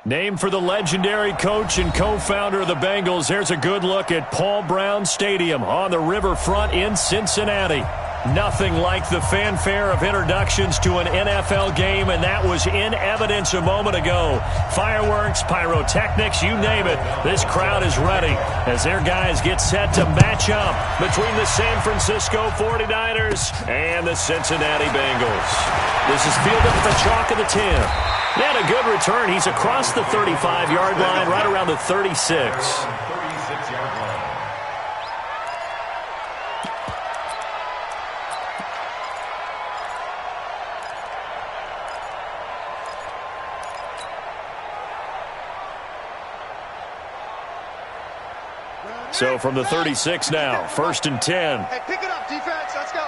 Named for the legendary coach and co-founder of the Bengals, there's a good look at Paul Brown Stadium on the riverfront in Cincinnati. Nothing like the fanfare of introductions to an NFL game, and that was in evidence a moment ago. Fireworks, pyrotechnics, you name it. This crowd is ready as their guys get set to match up between the San Francisco 49ers and the Cincinnati Bengals. This is fielded at the chalk of the 10. And a good return. He's across the 35-yard line, right around the 36. So from the 36 now, 1st and 10. Hey, pick it up, defense. Let's go.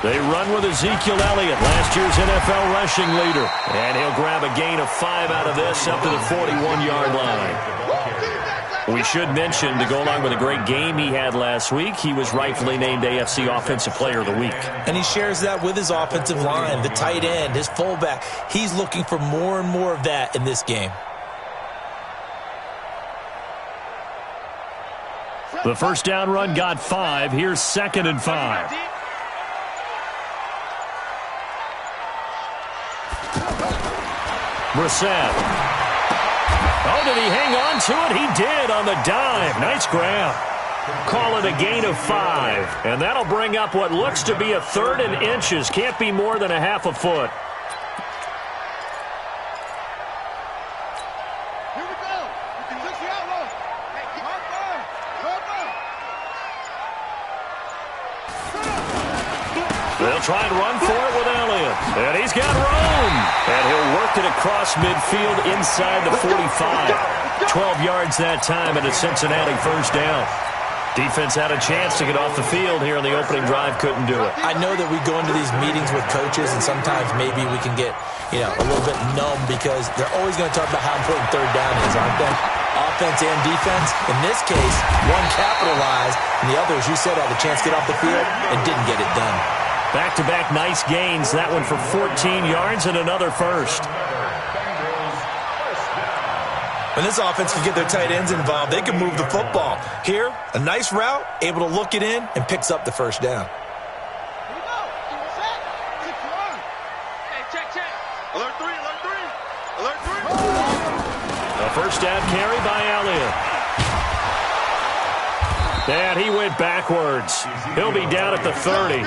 They run with Ezekiel Elliott, last year's NFL rushing leader. And he'll grab a gain of 5 out of this up to the 41-yard line. We should mention, to go along with a great game he had last week, he was rightfully named AFC Offensive Player of the Week. And he shares that with his offensive line, the tight end, his fullback. He's looking for more and more of that in this game. The first down run got 5. Here's 2nd and 5. Brissett. Oh, did he hang on to it? He did on the dive. Nice grab. Call it a gain of 5. And that'll bring up what looks to be a 3rd and inches. Can't be more than a half a foot. They'll try and run for it with Elliott. And he's got room. And he'll work it across midfield inside the 45. 12 yards that time and a Cincinnati first down. Defense had a chance to get off the field here in the opening drive. Couldn't do it. I know that we go into these meetings with coaches, and sometimes maybe we can get, a little bit numb because they're always going to talk about how important 3rd down is, aren't they? Offense and defense. In this case, one capitalized, and the other, as you said, had a chance to get off the field and didn't get it done. Back-to-back nice gains. That one for 14 yards and another first. When this offense can get their tight ends involved, they can move the football. Here, a nice route, able to look it in, and picks up the first down. Here we go. Set. Hey, check. Alert 3, alert 3. Alert 3. A first down carry by Elliott. And he went backwards. He'll be down at the 30.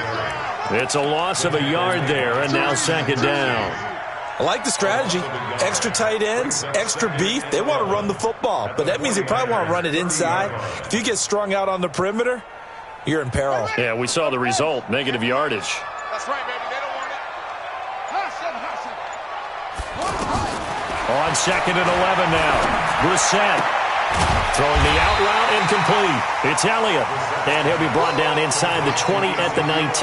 It's a loss of a yard there, and now 2nd down. I like the strategy. Extra tight ends, extra beef. They want to run the football, but that means they probably want to run it inside. If you get strung out on the perimeter, you're in peril. Yeah, we saw the result, negative yardage. That's right, baby. They don't want it. On 2nd and 11 now. Brissett throwing the out route incomplete. It's Elliott, and he'll be brought down inside the 20 at the 19.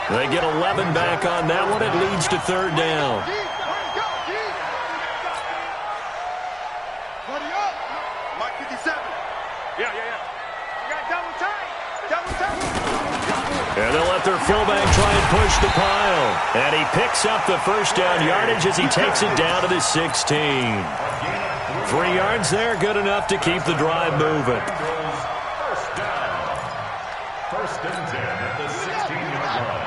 They get 11 back on that one. It leads to 3rd down. Mike 57. Yeah. You got double time. And they'll let their fullback try and push the pile. And he picks up the first down yardage as he takes it down to the 16. 3 yards there, good enough to keep the drive moving. First and 10 at the 16-yard line.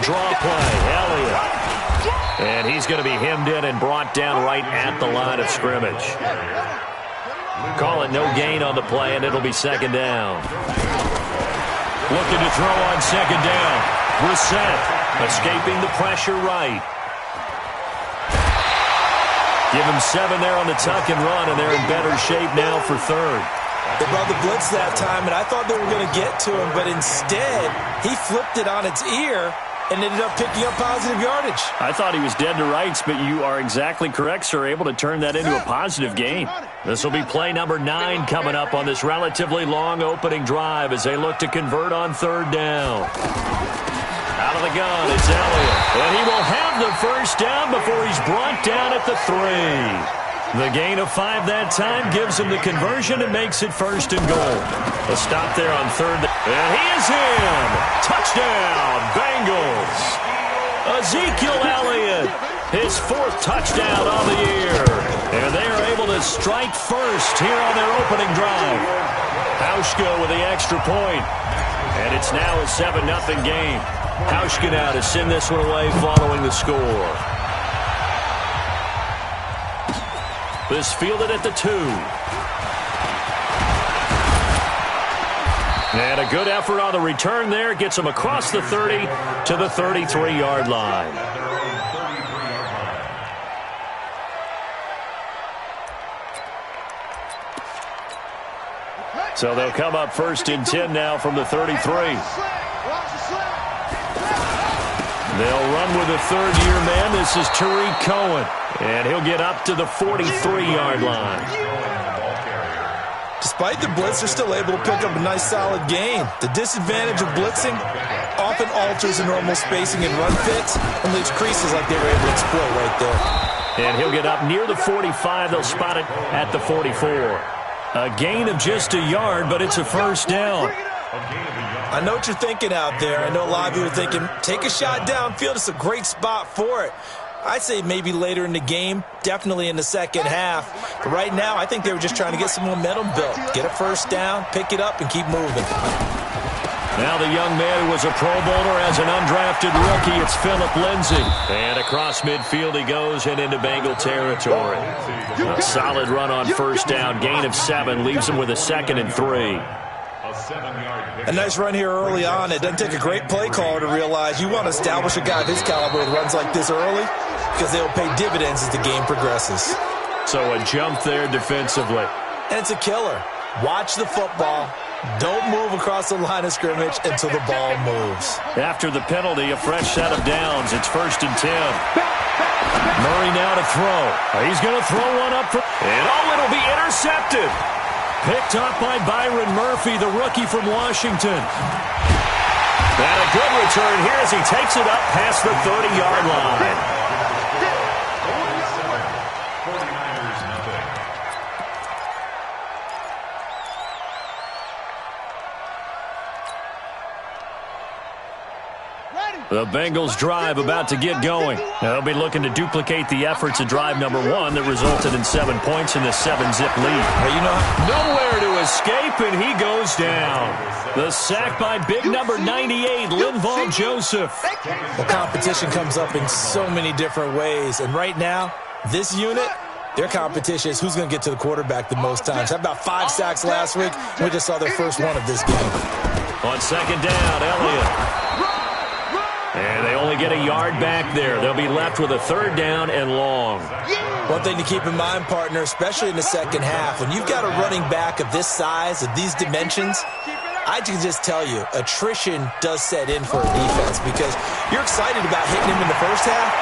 Draw play, Elliott. And he's going to be hemmed in and brought down right at the line of scrimmage. Call it no gain on the play, and it'll be 2nd down. Looking to throw on 2nd down. Brissett escaping the pressure right. Give him 7 there on the tuck and run, and they're in better shape now for 3rd. They brought the blitz that time, and I thought they were going to get to him, but instead, he flipped it on its ear and ended up picking up positive yardage. I thought he was dead to rights, but you are exactly correct, sir, able to turn that into a positive gain. This will be play number 9 coming up on this relatively long opening drive as they look to convert on 3rd down. Out of the gun, it's Elliott. And he will have the first down before he's brought down at the 3. The gain of 5 that time gives him the conversion and makes it 1st and goal. A stop there on 3rd. And he is in. Touchdown, Bengals. Ezekiel Elliott, his 4th touchdown on the year. And they are able to strike first here on their opening drive. Hauschka with the extra point. And it's now a 7-0 game. Hauschka now to send this one away following the score. This fielded at the 2. And a good effort on the return there. Gets him across the 30 to the 33-yard line. So they'll come up 1st and 10 now from the 33. They'll run with a 3rd-year man. This is Tariq Cohen. And he'll get up to the 43-yard line. Despite the blitz, they're still able to pick up a nice, solid gain. The disadvantage of blitzing often alters the normal spacing and run fits and leaves creases like they were able to exploit right there. And he'll get up near the 45. They'll spot it at the 44. A gain of just a yard, but it's a 1st down. I know what you're thinking out there. I know a lot of you are thinking, take a shot downfield. It's a great spot for it. I'd say maybe later in the game, definitely in the second half. But right now, I think they were just trying to get some momentum built. Get a 1st down, pick it up, and keep moving. Now the young man who was a Pro Bowler as an undrafted rookie, it's Phillip Lindsay. And across midfield he goes and into Bengal territory. A solid run on 1st down, gain of 7, leaves him with a 2nd and 3. A nice run here early on. It doesn't take a great play caller to realize you want to establish a guy of his caliber with runs like this early because they'll pay dividends as the game progresses. So a jump there defensively. And it's a killer. Watch the football. Don't move across the line of scrimmage until the ball moves. After the penalty, a fresh set of downs. It's 1st and 10. Murray now to throw. He's going to throw one up for... And it'll be intercepted. Picked up by Byron Murphy, the rookie from Washington. And a good return here as he takes it up past the 30-yard line. The Bengals drive about to get going. They'll be looking to duplicate the efforts of drive number 1 that resulted in 7 points in the 7-zip lead. Nowhere to escape, and he goes down. The sack by big number 98, Linval Joseph. Well, competition comes up in so many different ways, and right now, this unit, their competition is who's going to get to the quarterback the most times. Had about 5 sacks last week. We just saw their first one of this game. On 2nd down, Elliott. And they only get a yard back there. They'll be left with a 3rd down and long. One thing to keep in mind, partner, especially in the second half, when you've got a running back of this size, of these dimensions, I can just tell you, attrition does set in for a defense because you're excited about hitting him in the first half.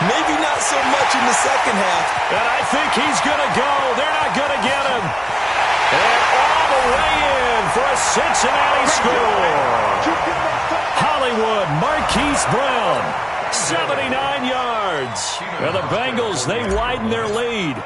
Maybe not so much in the second half. And I think he's going to go. They're not going to get him. And all the way in for a Cincinnati score. Hollywood, Marquise Brown, 79 yards. And the Bengals, they widen their lead.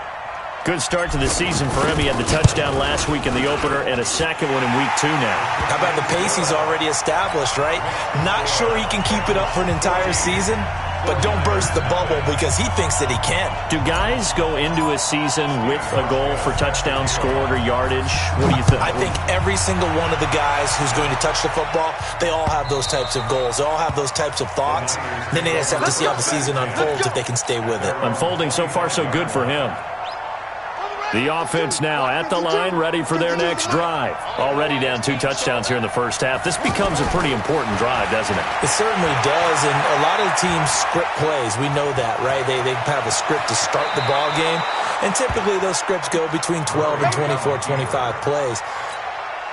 Good start to the season for him. He had the touchdown last week in the opener and a second one in week 2 now. How about the pace he's already established, right? Not sure he can keep it up for an entire season, but don't burst the bubble because he thinks that he can. Do guys go into a season with a goal for touchdown scored or yardage? What do you think? I think every single one of the guys who's going to touch the football, they all have those types of goals. They all have those types of thoughts. Then they just have to see how the season unfolds if they can stay with it. Unfolding so far so good for him. The offense now at the line, ready for their next drive. Already down 2 touchdowns here in the first half. This becomes a pretty important drive, doesn't it? It certainly does, and a lot of the teams script plays. We know that, right? They have a script to start the ball game, and typically those scripts go between 12 and 24, 25 plays.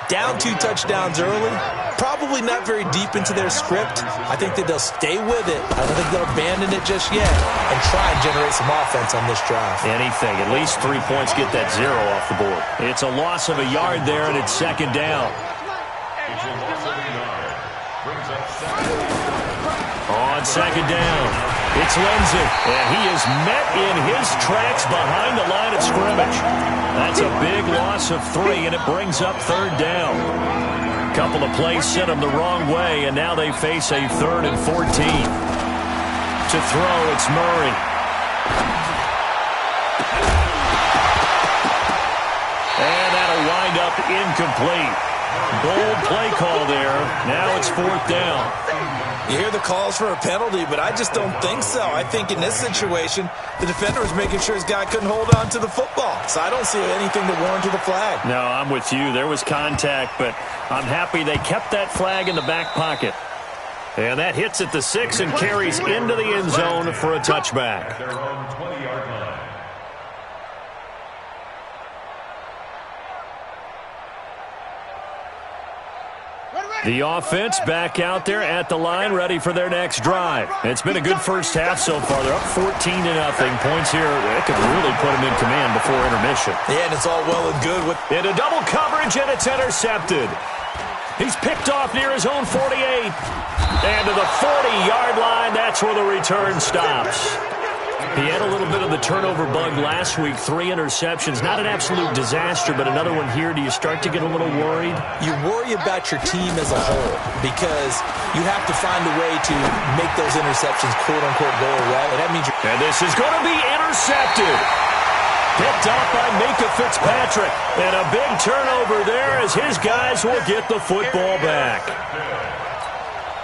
Down 2 touchdowns early, probably not very deep into their script. I think that they'll stay with it. I don't think they'll abandon it just yet and try and generate some offense on this drive. Anything. At least 3 points get that 0 off the board. It's a loss of a yard there, and it's 2nd down. On 2nd down. It's Lindsey, and he is met in his tracks behind the line of scrimmage. That's a big loss of 3, and it brings up 3rd down. A couple of plays sent them the wrong way, and now they face a 3rd and 14. To throw, it's Murray. And that'll wind up incomplete. Bold play call there. Now it's 4th down. You hear the calls for a penalty, but I just don't think so. I think in this situation, the defender was making sure his guy couldn't hold on to the football. So I don't see anything to warrant the flag. No, I'm with you. There was contact, but I'm happy they kept that flag in the back pocket. And that hits at the 6 and carries into the end zone for a touchback. Their own 20-yard line. The offense back out there at the line, ready for their next drive. It's been a good first half so far. They're up 14-0. Points here, that could really put them in command before intermission. Yeah, and it's all well and good with into double coverage, and it's intercepted. He's picked off near his own 48. And to the 40-yard line, that's where the return stops. He had a little bit of the turnover bug last week, 3 interceptions. Not an absolute disaster, but another one here. Do you start to get a little worried? You worry about your team as a whole because you have to find a way to make those interceptions, quote-unquote, go away. And that means and this is going to be intercepted. Picked off by Minka Fitzpatrick. And a big turnover there as his guys will get the football back.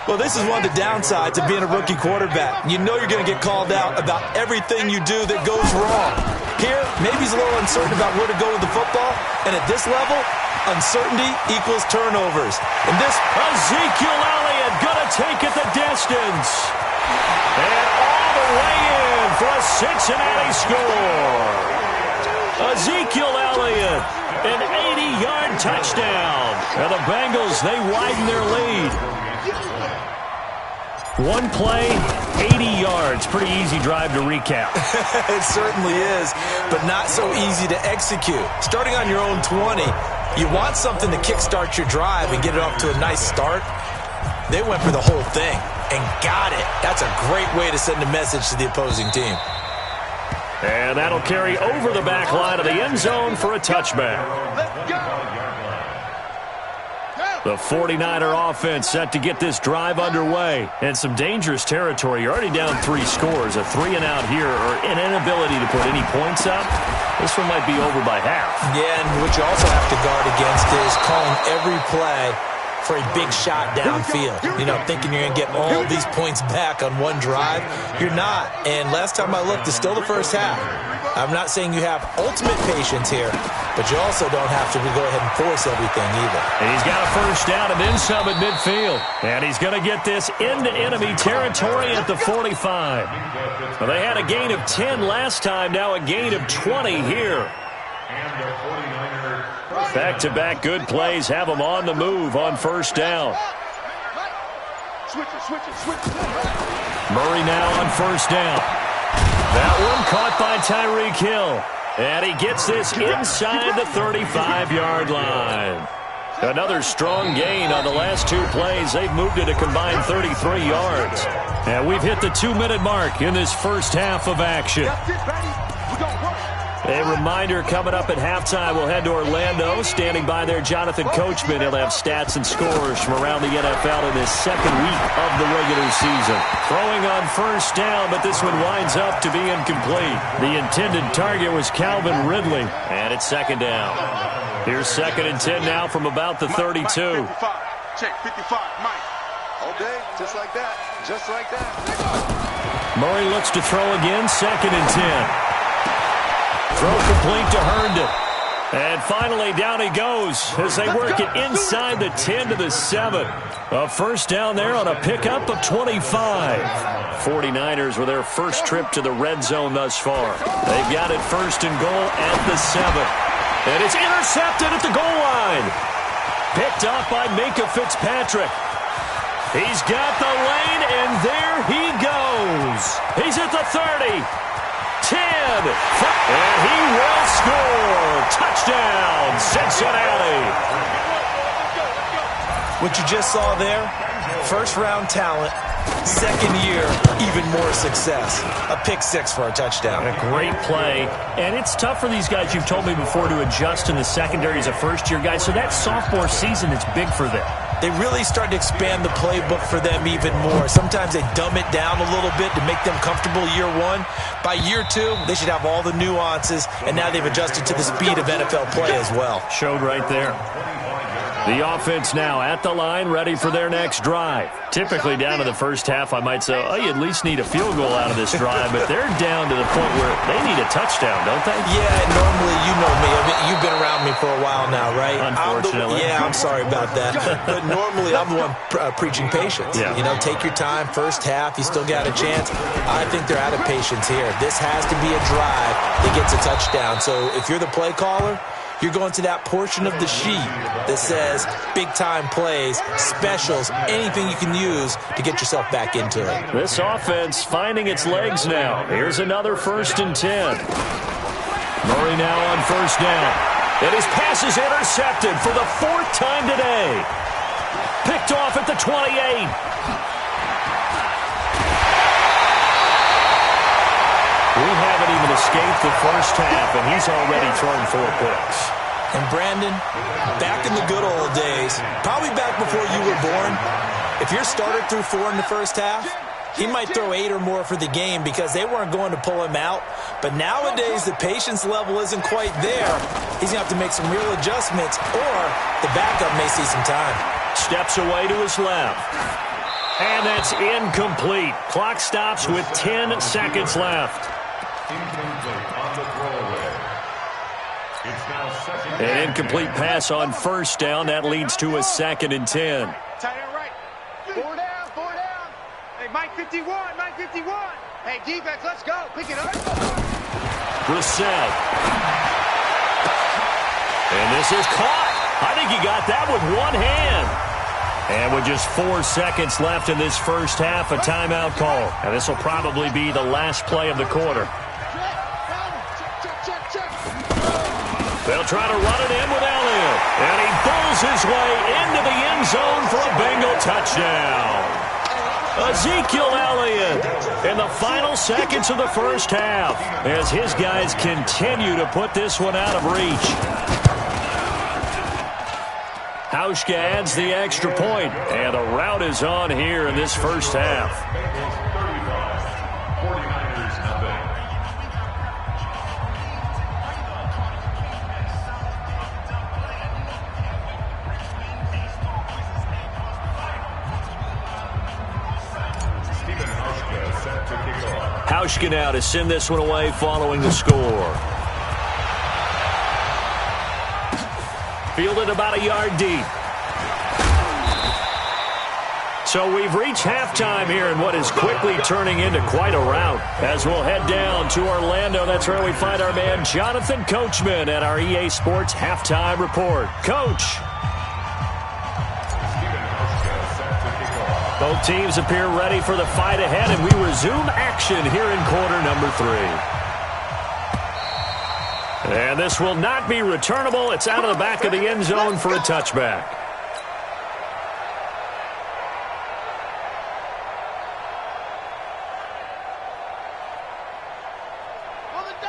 Well, this is one of the downsides of being a rookie quarterback. You know you're going to get called out about everything you do that goes wrong. Here, maybe he's a little uncertain about where to go with the football. And at this level, uncertainty equals turnovers. And this Ezekiel Elliott going to take it the distance. And all the way in for a Cincinnati score. Ezekiel Elliott, an 80-yard touchdown. And the Bengals, they widen their lead. One play, 80 yards. Pretty easy drive to recap. It certainly is, but not so easy to execute. Starting on your own 20, you want something to kickstart your drive and get it off to a nice start. They went for the whole thing and got it. That's a great way to send a message to the opposing team. And that'll carry over the back line of the end zone for a touchback. Let's go. The 49er offense set to get this drive underway. And some dangerous territory. You're already down 3 scores. A 3-and-out here or an inability to put any points up. This one might be over by half. Yeah, and what you also have to guard against is calling every play for a big shot downfield. You know, thinking you're going to get all these points back on one drive. You're not. And last time I looked, it's still the first half. I'm not saying you have ultimate patience here, but you also don't have to go ahead and force everything either. And he's got a first down and then some at midfield. And he's going to get this into enemy territory at the 45. Well, they had a gain of 10 last time, now a gain of 20 here. Back-to-back good plays have them on the move on first down. Murray now on first down. That one caught by Tyreek Hill. And he gets this inside the 35-yard line. Another strong gain on the last 2 plays. They've moved it a combined 33 yards. And we've hit the 2-minute mark in this first half of action. A reminder, coming up at halftime, we'll head to Orlando. Standing by there, Jonathan Coachman. He'll have stats and scores from around the NFL in this second week of the regular season. Throwing on first down, but this one winds up to be incomplete. The intended target was Calvin Ridley, and it's second down. Here's 2nd and 10 now from about the 32. Check 55, Mike. Okay, just like that. Just like that. Murray looks to throw again, 2nd and 10. Throw complete to Herndon. And finally, down he goes as they work it inside the 10 to the 7. A first down there on a pickup of 25. 49ers with their first trip to the red zone thus far. They've got it first and goal at the 7. And it's intercepted at the goal line. Picked off by Minka Fitzpatrick. He's got the lane, and there he goes. He's at the 30. 10, and he will score. Touchdown, Cincinnati. What you just saw there, first-round talent, Second year, even more success. A pick six for a touchdown. A great play. And it's tough for these guys, you've told me before, to adjust in the secondary as a first-year guy. So that sophomore season is big for them. They really start to expand the playbook for them even more. Sometimes they dumb it down a little bit to make them comfortable year one. By year two, they should have all the nuances, and now they've adjusted to the speed of NFL play as well. Showed right there. The offense now at the line, ready for their next drive. Typically down to the first half, I might say, oh, you at least need a field goal out of this drive, but they're down to the point where they need a touchdown, don't they? Yeah, normally, you know me. You've been around me for a while now, right? Unfortunately. I'm sorry about that. But normally, I'm the one preaching patience. Yeah. You know, take your time. First half, you still got a chance. I think they're out of patience here. This has to be a drive that gets a touchdown. So if you're the play caller, you're going to that portion of the sheet that says big-time plays, specials, anything you can use to get yourself back into it. This offense finding its legs now. Here's another 1st and 10. Murray now on first down. And his pass is intercepted for the 4th time today. Picked off at the 28. We haven't even escaped the first half, and he's already thrown 4 picks. And Brandon, back in the good old days, probably back before you were born, if your starter threw 4 in the first half, he might throw 8 or more for the game because they weren't going to pull him out. But nowadays, the patience level isn't quite there. He's going to have to make some real adjustments, or the backup may see some time. Steps away to his left. And that's incomplete. Clock stops with 10 seconds left. An incomplete pass on first down. That leads to a 2nd and 10. Tight end right. 4 down, 4 down. Hey, Mike 51, Mike 51. Hey, defense, let's go. Pick it up. Brissett. And this is caught. I think he got that with one hand. And with just 4 seconds left in this first half, a timeout call. And this will probably be the last play of the quarter. They'll try to run it in with Elliott. And he pulls his way into the end zone for a Bengal touchdown. Ezekiel Elliott in the final seconds of the first half as his guys continue to put this one out of reach. Hauschka adds the extra point, and the rout is on here in this first half. Hauschka now to send this one away following the score. Fielded about a yard deep. So we've reached halftime here in what is quickly turning into quite a rout. As we'll head down to Orlando, that's where we find our man Jonathan Coachman at our EA Sports Halftime Report. Coach. Both teams appear ready for the fight ahead, and we resume action here in quarter number 3. And this will not be returnable. It's out of the back of the end zone for a touchback.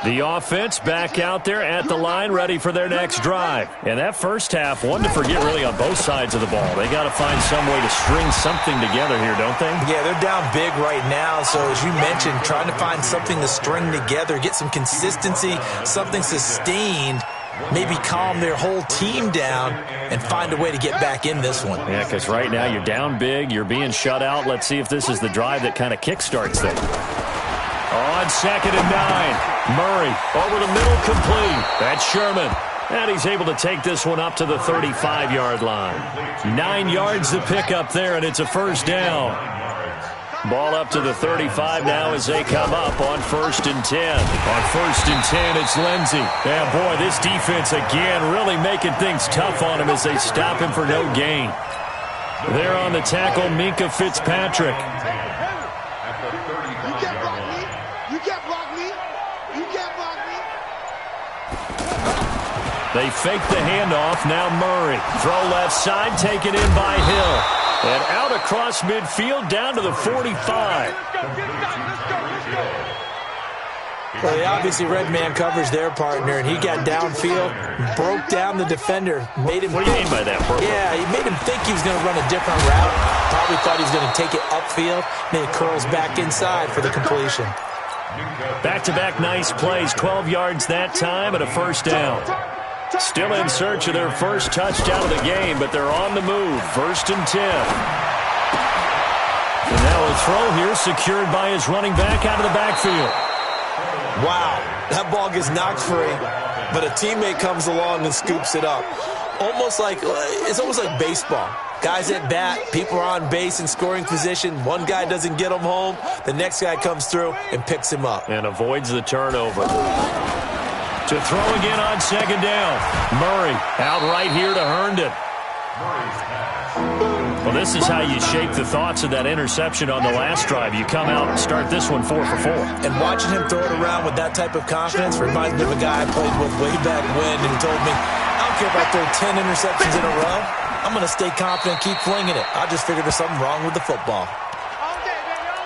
The offense back out there at the line, ready for their next drive. And that first half, one to forget really on both sides of the ball. They got to find some way to string something together here, don't they? Yeah, they're down big right now. So as you mentioned, trying to find something to string together, get some consistency, something sustained, maybe calm their whole team down and find a way to get back in this one. Yeah, because right now you're down big, you're being shut out. Let's see if this is the drive that kind of kickstarts them. On 2nd and 9, Murray over the middle, complete. That's Sherman. And he's able to take this one up to the 35-yard line. 9 yards to pick up there, and it's a first down. Ball up to the 35 now as they come up on 1st and 10. On 1st and 10, it's Lindsey. Yeah, boy, this defense again really making things tough on him as they stop him for no gain. There on the tackle, Minkah Fitzpatrick. They fake the handoff. Now Murray. Throw left side, taken in by Hill. And out across midfield down to the 45. Well, they obviously read man coverage their partner, and he got downfield, broke down the defender, made him. What do you mean by that, bro? Yeah, he made him think he was going to run a different route. Probably thought he was going to take it upfield. Then it curls back inside for the completion. Back-to-back nice plays, 12 yards that time and a first down. Still in search of their first touchdown of the game, but they're on the move. 1st and 10. And now a throw here secured by his running back out of the backfield. Wow, that ball gets knocked free, but a teammate comes along and scoops it up. It's almost like baseball. Guys at bat, people are on base in scoring position. One guy doesn't get him home. The next guy comes through and picks him up. And avoids the turnover. To throw again on 2nd down. Murray out right here to Herndon. Well, this is how you shape the thoughts of that interception on the last drive. You come out and start this one 4 for 4. And watching him throw it around with that type of confidence reminds me of a guy I played with way back when, and he told me, I don't care if I throw 10 interceptions in a row. I'm going to stay confident, keep flinging it. I just figured there's something wrong with the football.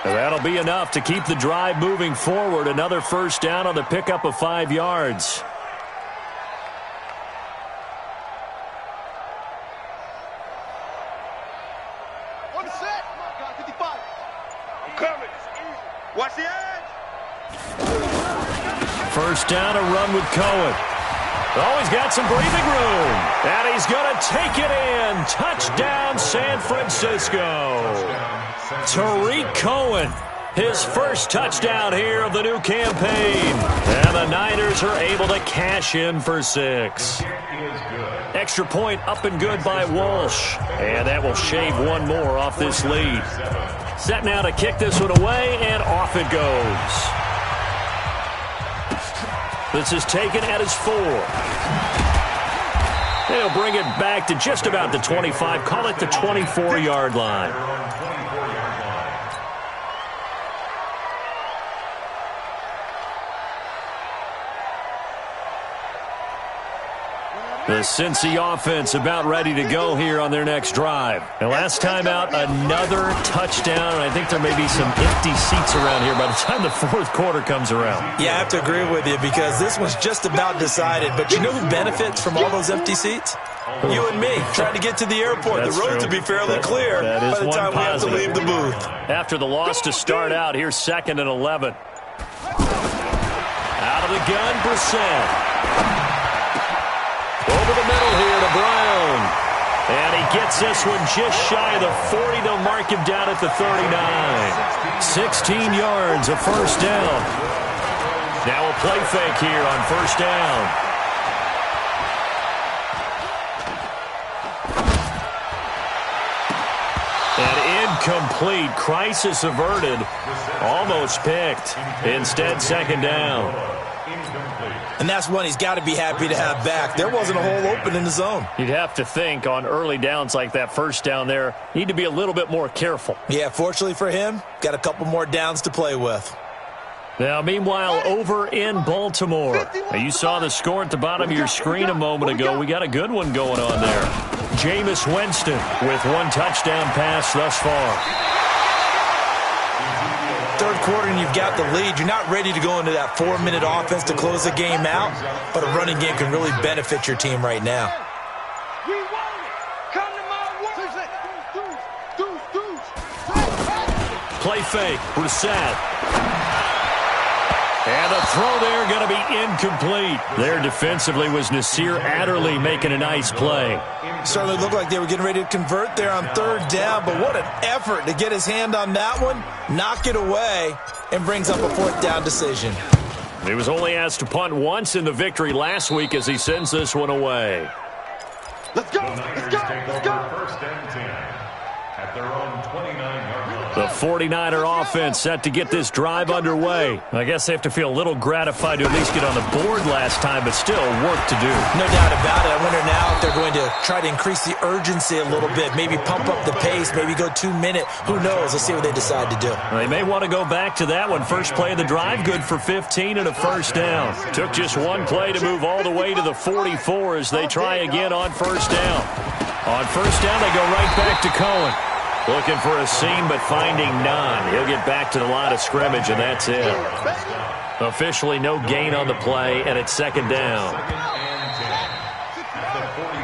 And that'll be enough to keep the drive moving forward. Another first down on the pickup of 5 yards. On the set. Come on, guys, 55. I'm coming. Watch the edge. First down, a run with Cohen. Oh, he's got some breathing room. And he's going to take it in. Touchdown, San Francisco. Tariq Cohen, his first touchdown here of the new campaign. And the Niners are able to cash in for 6. Extra point up and good by Walsh. And that will shave one more off this lead. Set now to kick this one away, and off it goes. This is taken at his 4. They'll bring it back to just about the 25. Call it the 24-yard line. The Cincy offense about ready to go here on their next drive. And last time out, another touchdown. And I think there may be some empty seats around here by the time the 4th quarter comes around. Yeah, I have to agree with you because this one's just about decided. But you know who benefits from all those empty seats? You and me, trying to get to the airport. That's the road true. to be fairly clear by the time we have to leave the booth. After the loss to start out, here's 2nd and 11. Out of the gun, Brissett. Over the middle here to Brown. And he gets this one just shy of the 40. They'll mark him down at the 39. 16 yards, a first down. Now a play fake here on first down. And incomplete. Crisis averted. Almost picked. Instead, 2nd down. And that's one he's got to be happy to have back. There wasn't a hole open in the zone. You'd have to think on early downs like that first down there, need to be a little bit more careful. Yeah, fortunately for him, got a couple more downs to play with. Now, meanwhile, over in Baltimore. Now, you saw the score at the bottom of your screen a moment ago. We got a good one going on there. Jameis Winston with 1 touchdown pass thus far. 3rd quarter and you've got the lead. You're not ready to go into that 4-minute offense to close the game out, but a running game can really benefit your team right now. We want it. Come to my work. Play fake, Brissett. And the throw there going to be incomplete. There defensively was Nasir Adderley making a nice play. Certainly looked like they were getting ready to convert there on 3rd down, but what an effort to get his hand on that one, knock it away, and brings up a 4th down decision. He was only asked to punt once in the victory last week as he sends this one away. Let's go. Let's go. Let's go. 1st and 10 at their own 29-yard line. The 49er offense set to get this drive underway. I guess they have to feel a little gratified to at least get on the board last time, but still work to do. No doubt about it. I wonder now if they're going to try to increase the urgency a little bit, maybe pump up the pace, maybe go 2-minute. Who knows? Let's see what they decide to do. They may want to go back to that one. First play of the drive, good for 15 and a first down. Took just one play to move all the way to the 44 as they try again on first down. On first down, they go right back to Cohen. Looking for a seam, but finding none. He'll get back to the line of scrimmage, and that's it. Officially no gain on the play, and it's second down.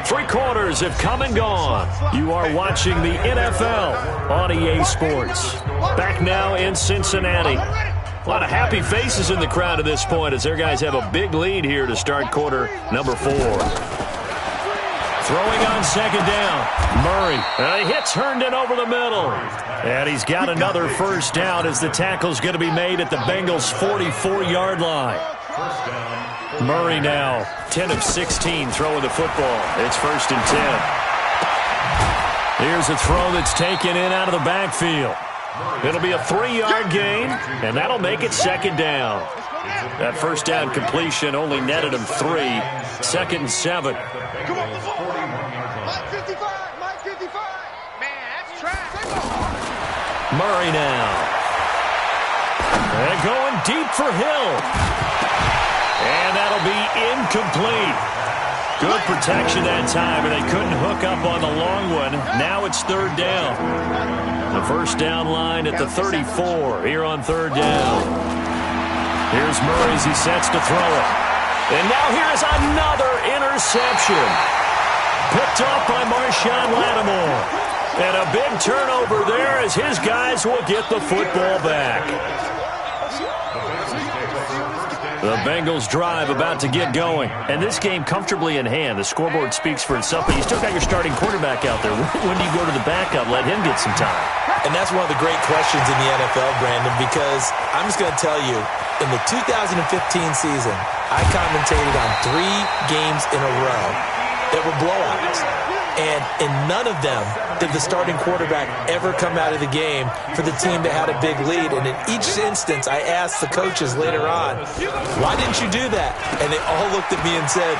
3 quarters have come and gone. You are watching the NFL on EA Sports. Back now in Cincinnati. A lot of happy faces in the crowd at this point as their guys have a big lead here to start quarter number 4. Throwing on second down. Murray. He hits Herndon over the middle. And he's got another first down as the tackle's going to be made at the Bengals' 44-yard line. Murray now 10 of 16 throwing the football. It's 1st and 10. Here's a throw that's taken in out of the backfield. It'll be a 3-yard gain, and that'll make it second down. That first down completion only netted him 3. 2nd and 7. Come on, Mike 55, Mike 55. Man, that's trash. Murray now. And going deep for Hill. And that'll be incomplete. Good protection that time, and they couldn't hook up on the long one. Now it's 3rd down. The first down line at the 34 here on 3rd down. Here's Murray as he sets to throw it. And now here's another interception. Picked off by Marshawn Lattimore. And a big turnover there as his guys will get the football back. The Bengals drive about to get going. And this game comfortably in hand. The scoreboard speaks for itself, but you still got your starting quarterback out there. When do you go to the backup? Let him get some time. And that's one of the great questions in the NFL, Brandon, because I'm just going to tell you, in the 2015 season, I commentated on 3 games in a row that were blowouts. And in none of them did the starting quarterback ever come out of the game for the team that had a big lead. And in each instance, I asked the coaches later on, why didn't you do that? And they all looked at me and said,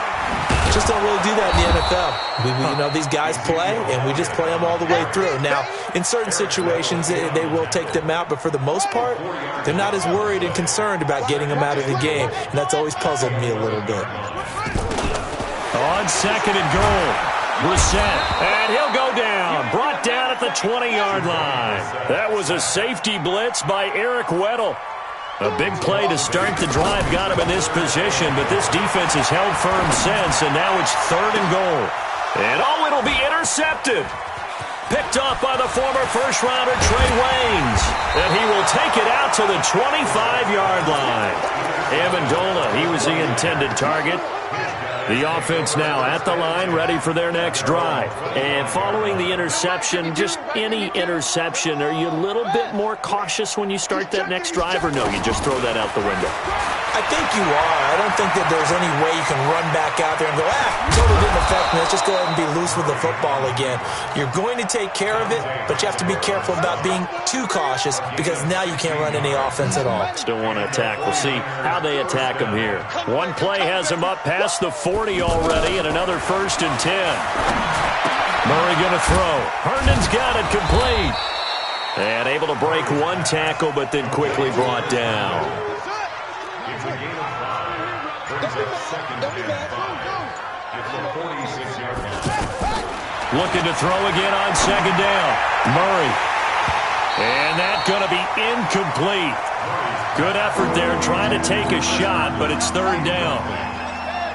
just don't really do that in the NFL. These guys play, and we just play them all the way through. Now, in certain situations, they will take them out, but for the most part, they're not as worried and concerned about getting them out of the game. And that's always puzzled me a little bit. On 2nd and goal. Brissett, and he'll go down. Brought down at the 20-yard line. That was a safety blitz by Eric Weddle. A big play to start the drive got him in this position, but this defense has held firm since, and now it's 3rd and goal. And it'll be intercepted. Picked off by the former first-rounder Trey Waynes. And he will take it out to the 25-yard line. Amendola, he was the intended target. The offense now at the line, ready for their next drive. And following the interception, just any interception, are you a little bit more cautious when you start that next drive, or no, you just throw that out the window? I think you are. I don't think that there's any way you can run back out there and go, totally didn't affect me. Let's just go ahead and be loose with the football again. You're going to take care of it, but you have to be careful about being too cautious because now you can't run any offense at all. Still want to attack. We'll see how they attack him here. One play has him up past the 40 already, and another 1st and 10. Murray going to throw. Herndon's got it complete. And able to break one tackle, but then quickly brought down. Looking to throw again on 2nd down. Murray. And that's going to be incomplete. Good effort there trying to take a shot, but it's 3rd down.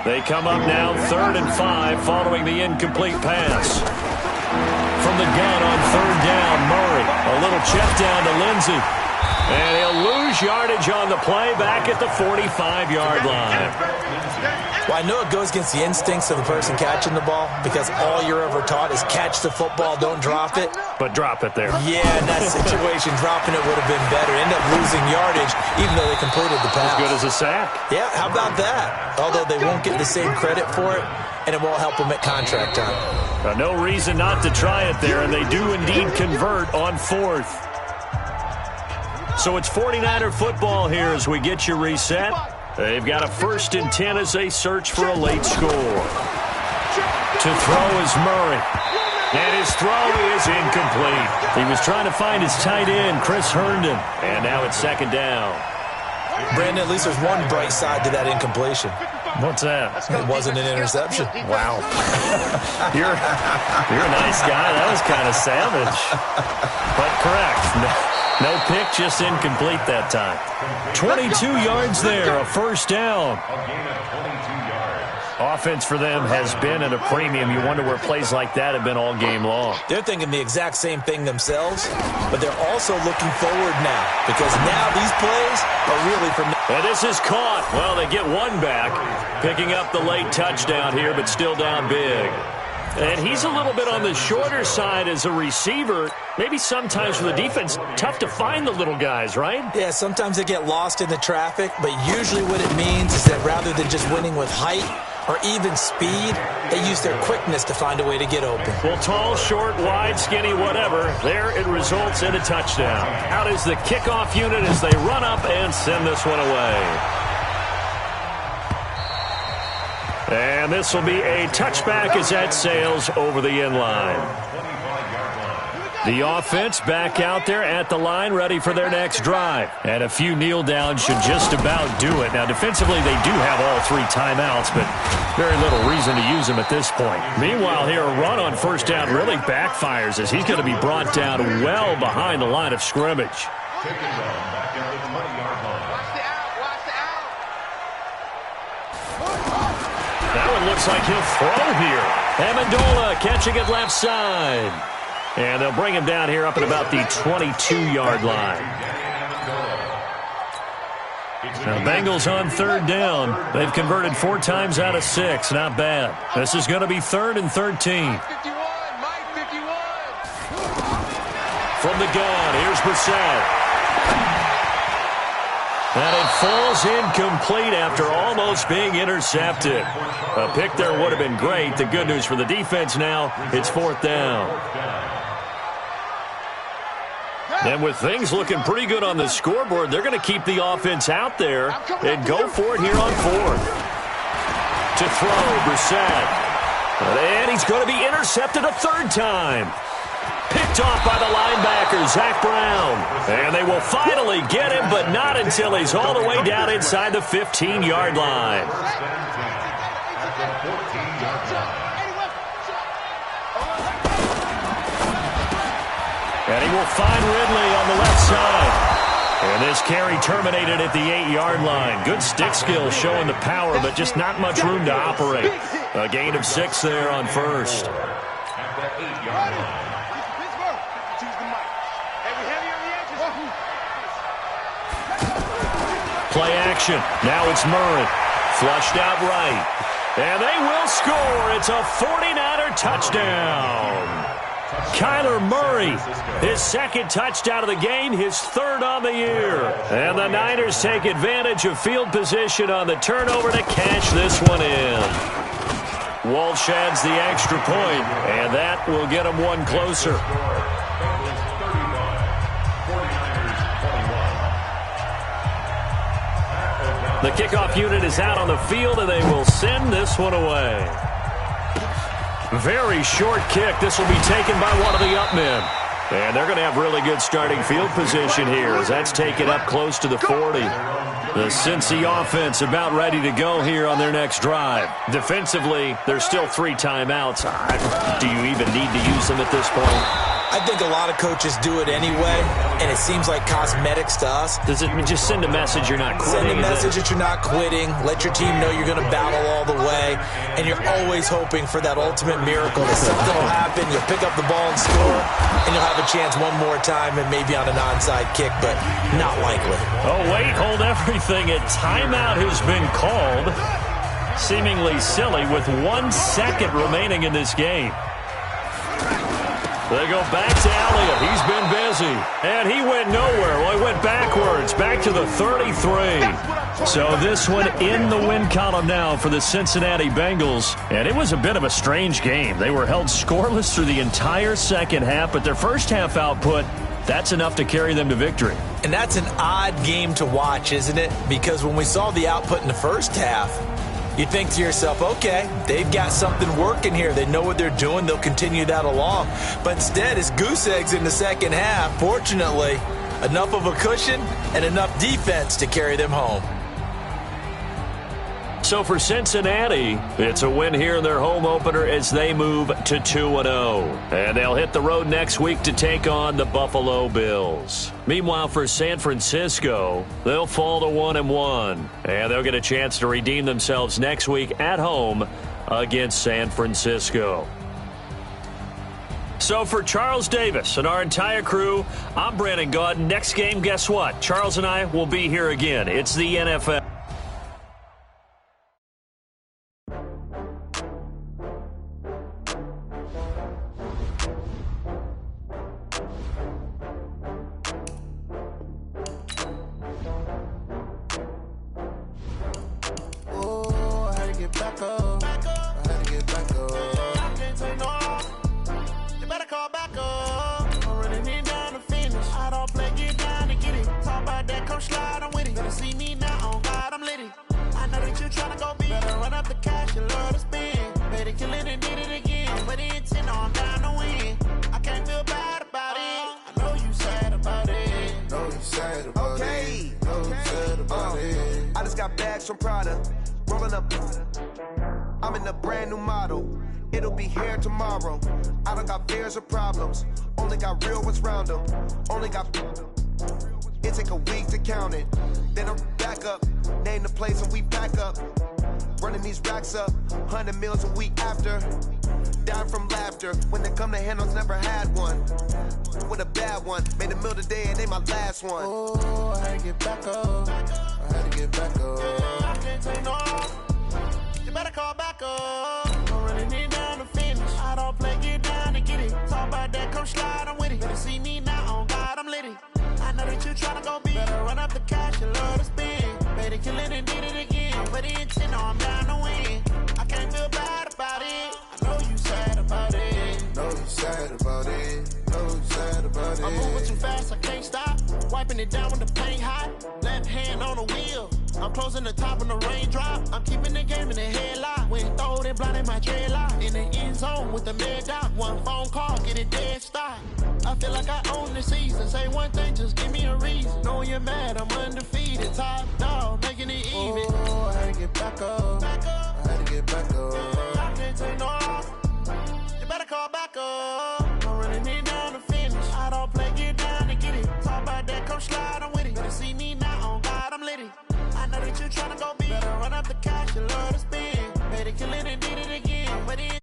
They come up now 3rd and 5 following the incomplete pass. From the gun on 3rd down, Murray. A little check down to Lindsey. And he'll lose yardage on the play back at the 45-yard line. Well, I know it goes against the instincts of the person catching the ball because all you're ever taught is catch the football, don't drop it. But drop it there. Yeah, in that situation, dropping it would have been better. End up losing yardage even though they completed the pass. As good as a sack. Yeah, how about that? Although they won't get the same credit for it, and it won't help them at contract time. No reason not to try it there, and they do indeed convert on 4th. So it's 49er football here as we get you reset. They've got a 1st and 10 as they search for a late score. To throw is Murray. And his throw is incomplete. He was trying to find his tight end, Chris Herndon. And now it's 2nd down. Brandon, at least there's one bright side to that incompletion. What's that? It wasn't an interception. Wow. You're a nice guy. That was kind of savage. But correct. No pick, just incomplete that time. 22 yards there, a first down. Offense for them has been at a premium. You wonder where plays like that have been all game long. They're thinking the exact same thing themselves, but they're also looking forward now because now these plays are really from... And this is caught. Well, they get one back, picking up the late touchdown here, but still down big. And he's a little bit on the shorter side as a receiver. Maybe sometimes for the defense, tough to find the little guys, right? Yeah, sometimes they get lost in the traffic, but usually what it means is that rather than just winning with height or even speed, they use their quickness to find a way to get open. Well, tall, short, wide, skinny, whatever, there it results in a touchdown. Out is the kickoff unit as they run up and send this one away. And this will be a touchback as that sails over the end line. The offense back out there at the line, ready for their next drive. And a few kneel downs should just about do it. Now, defensively, they do have all 3 timeouts, but very little reason to use them at this point. Meanwhile, here, a run on first down really backfires as he's going to be brought down well behind the line of scrimmage. That one looks like he'll throw here. Amendola catching it left side. And they'll bring him down here up at about the 22-yard line. Now, Bengals on third down. They've converted 4 times out of 6. Not bad. This is going to be 3rd and 13. From the gun, here's Brissett. And it falls incomplete after almost being intercepted. A pick there would have been great. The good news for the defense now, it's 4th down. And with things looking pretty good on the scoreboard, they're going to keep the offense out there and go for it here on 4th. To throw, Brissett. And he's going to be intercepted a 3rd time. Picked off by the linebacker, Zach Brown. And they will finally get him, but not until he's all the way down inside the 15-yard line. And he will find Ridley on the left side. And this carry terminated at the 8-yard line. Good stick skill showing the power, but just not much room to operate. A gain of 6 there on first. Play action. Now it's Murray. Flushed out right. And they will score. It's a 49er touchdown. Kyler Murray, his 2nd touchdown of the game, his 3rd on the year. And the Niners take advantage of field position on the turnover to cash this one in. Walsh adds the extra point, and that will get them one closer. The kickoff unit is out on the field, and they will send this one away. Very short kick. This will be taken by one of the up men. And they're going to have really good starting field position here as that's taken up close to the 40. The Cincy offense about ready to go here on their next drive. Defensively, there's still 3 timeouts. Do you even need to use them at this point? I think a lot of coaches do it anyway, and it seems like cosmetics to us. Does it just send a message you're not quitting? Send a message that you're not quitting. Let your team know you're going to battle all the way, and you're always hoping for that ultimate miracle that something will happen, you'll pick up the ball and score, and you'll have a chance one more time and maybe on an onside kick, but not likely. Oh, wait, hold everything. A timeout has been called. Seemingly silly with 1 second remaining in this game. They go back to Elliott. He's been busy. And he went nowhere. Well, he went backwards, back to the 33. So this one in the win column now for the Cincinnati Bengals. And it was a bit of a strange game. They were held scoreless through the entire second half, but their first half output, that's enough to carry them to victory. And that's an odd game to watch, isn't it? Because when we saw the output in the first half, you think to yourself, okay, they've got something working here. They know what they're doing. They'll continue that along. But instead, it's goose eggs in the second half. Fortunately, enough of a cushion and enough defense to carry them home. So for Cincinnati, it's a win here in their home opener as they move to 2-0. And they'll hit the road next week to take on the Buffalo Bills. Meanwhile, for San Francisco, they'll fall to 1-1. And they'll get a chance to redeem themselves next week at home against San Francisco. So for Charles Davis and our entire crew, I'm Brandon Gaudin. Next game, guess what? Charles and I will be here again. It's the NFL. From Prada, rolling up. I'm in a brand new model. It'll be here tomorrow. I don't got fears or problems. Only got real ones round them. Only got. It take a week to count it. Then I'm back up. Name the place and we back up. Running these racks up. 100 meals a week after. Dying from laughter. When they come to handles, never had one. With a bad one. Made a meal today and they my last one. Oh, I had to get back up. I had to get back up. I can't take no off. You better call back up. I'm running it down to finish. I don't play, get down and get it. Talk about that, come slide, I'm with it. Better see me now, on God, I'm litty. I know that you tryna go big. Better run up the cash, you love to spend. Better kill it and did it again. But the intent, no, I'm down to win. I can't feel bad about it. I know you sad about it. Know you sad about it. Know you sad about it. I'm moving too fast, I can't stop. Wiping it down when the paint hot. Left hand on the wheel. I'm closing the top when the raindrop. I'm keeping the game in the headlock. When throwed and blinded my dreadlock. In the end zone with the mid dot. One phone call, get it dead stop. I feel like I own the season. Say one thing, just give me a reason. Knowing you're mad, I'm undefeated. Top dog, making it even. Oh, I had to get back up. I had to get back up. I can't take no off. You better call back up. I'm running it down to finish. I don't play, get down and get it. Talk about that, come slide, I'm with it. Better see me now, on God, I'm litty. I know that you tryna go big. Better run up the cash, you love to spend. Better kill it and did it again. But it